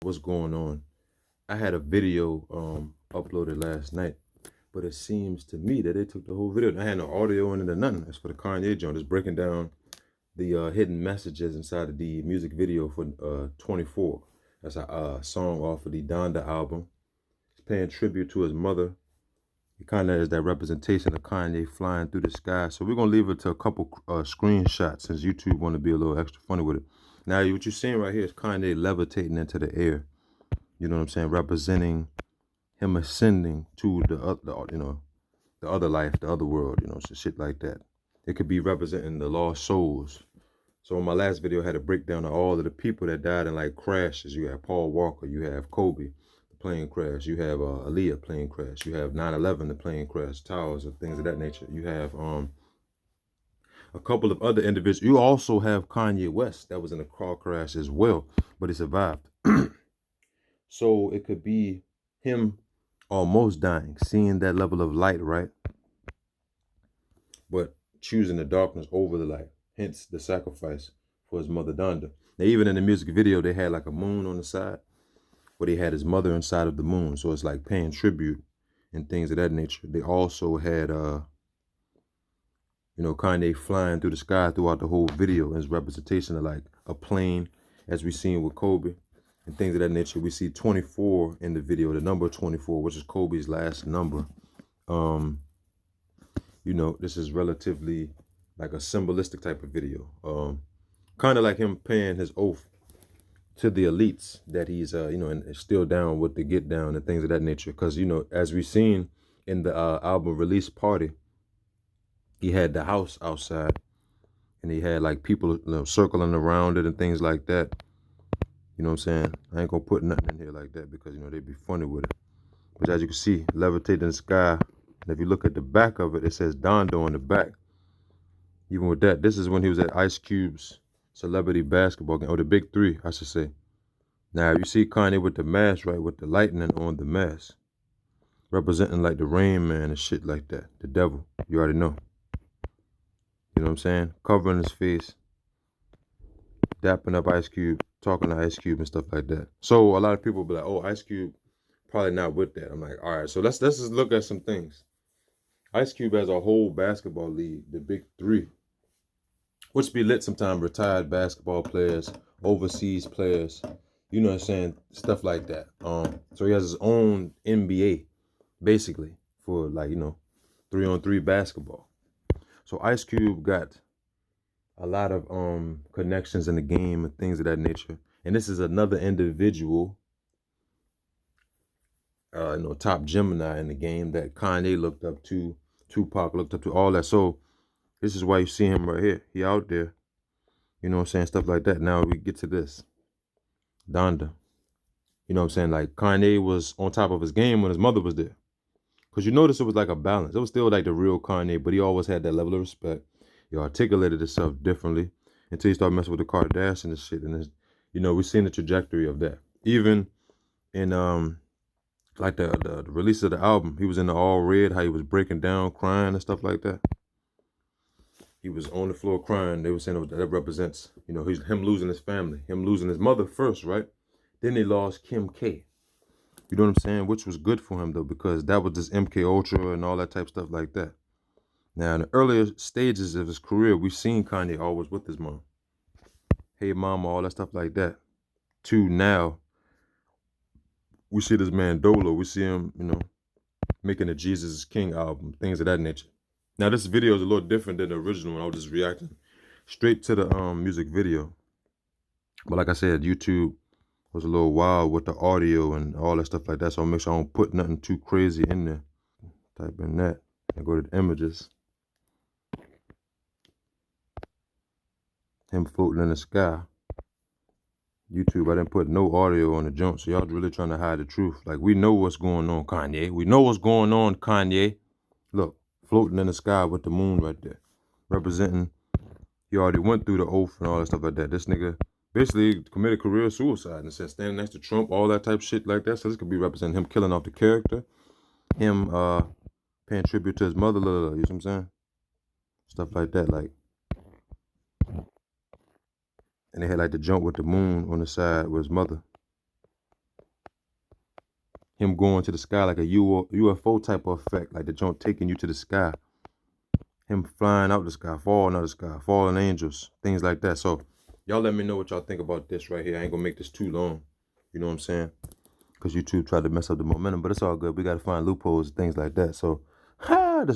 What's going on? I had a video uploaded last night, but it seems to me that they took the whole video. I had no audio in it or nothing. It's for the Kanye joint. It's breaking down the hidden messages inside of the music video for 24. That's a song off of the Donda album. It's paying tribute to his mother. It kind of is that representation of Kanye flying through the sky. So we're gonna leave it to a couple screenshots since YouTube want to be a little extra funny with it. Now what you're seeing right here is Kanye levitating into the air. You know what I'm saying? Representing him ascending to the the other life, the other world, so shit like that. It could be representing the lost souls. So in my last video, I had a breakdown of all of the people that died in like crashes. You have Paul Walker, you have Kobe, the plane crash, you have Aaliyah plane crash, you have 9/11, the plane crash, towers and things of that nature. You have a couple of other individuals. You also have Kanye West that was in a car crash as well, but he survived. So it could be him almost dying, seeing that level of light, right? But choosing the darkness over the light, hence the sacrifice for his mother Donda. Now, even in the music video, they had like a moon on the side, where they had his mother inside of the moon. So it's like paying tribute and things of that nature. They also had, Kanye flying through the sky throughout the whole video as representation of like a plane, as we seen with Kobe and things of that nature. We see 24 in the video, the number 24, which is Kobe's last number. This is relatively like a symbolistic type of video. Kind of like him paying his oath to the elites that he's, and still down with the get down and things of that nature. Because, as we seen in the album release party, he had the house outside and he had like people circling around it and things like that. You know what I'm saying? I ain't gonna put nothing in here like that because, they'd be funny with it. But as you can see, levitating in the sky. And if you look at the back of it, it says Donda on the back. Even with that, this is when he was at Ice Cube's celebrity basketball game, or the Big Three, I should say. Now, you see Kanye with the mask, right, with the lightning on the mask, representing like the Rain Man and shit like that, the devil. You already know. You know what I'm saying? Covering his face, dapping up Ice Cube, talking to Ice Cube and stuff like that. So a lot of people be like, oh, Ice Cube probably not with that. I'm like, all right, so let's just look at some things. Ice Cube has a whole basketball league, the Big Three, which be lit sometimes retired basketball players, overseas players, you know what I'm saying, stuff like that. So he has his own NBA, basically, for like, 3-on-3 basketball. So Ice Cube got a lot of connections in the game and things of that nature. And this is another individual, top Gemini in the game that Kanye looked up to, Tupac looked up to, all that. So this is why you see him right here. He out there, you know what I'm saying, stuff like that. Now we get to this. Donda. You know what I'm saying? Like Kanye was on top of his game when his mother was there. Because you notice it was like a balance. It was still like the real Kanye, but he always had that level of respect. He articulated himself differently until he started messing with the Kardashians and shit. And we've seen the trajectory of that. Even in like the release of the album, he was in the all red, how he was breaking down, crying and stuff like that. He was on the floor crying. They were saying that represents, he's him losing his family, him losing his mother first, right? Then they lost Kim K. You know what I'm saying? Which was good for him though, because that was just MK Ultra and all that type of stuff like that. Now, in the earlier stages of his career, we've seen Kanye always with his mom. Hey mama, all that stuff like that. To now, we see this man Dolo. We see him, making a Jesus is King album, things of that nature. Now, this video is a little different than the original one. I was just reacting straight to the music video. But like I said, YouTube was a little wild with the audio and all that stuff like that. So I'll make sure I don't put nothing too crazy in there. Type in that and go to the images. Him floating in the sky. YouTube, I didn't put no audio on the jump, so y'all really trying to hide the truth. Like, we know what's going on, Kanye. We know what's going on, Kanye. Look, floating in the sky with the moon right there. Representing, he already went through the oath and all that stuff like that. This nigga basically committed career suicide and said standing next to Trump, all that type of shit like that. So this could be representing him killing off the character, him paying tribute to his mother, you know what I'm saying? Stuff like that, like. And they had like the jump with the moon on the side with his mother. him going to the sky like a UFO type of effect, like the joint taking you to the sky. Him flying out the sky, falling out the sky, fallen angels, things like that. So y'all let me know what y'all think about this right here. I ain't gonna make this too long. You know what I'm saying? Because YouTube tried to mess up the momentum, but it's all good. We gotta find loopholes, things like that. So, this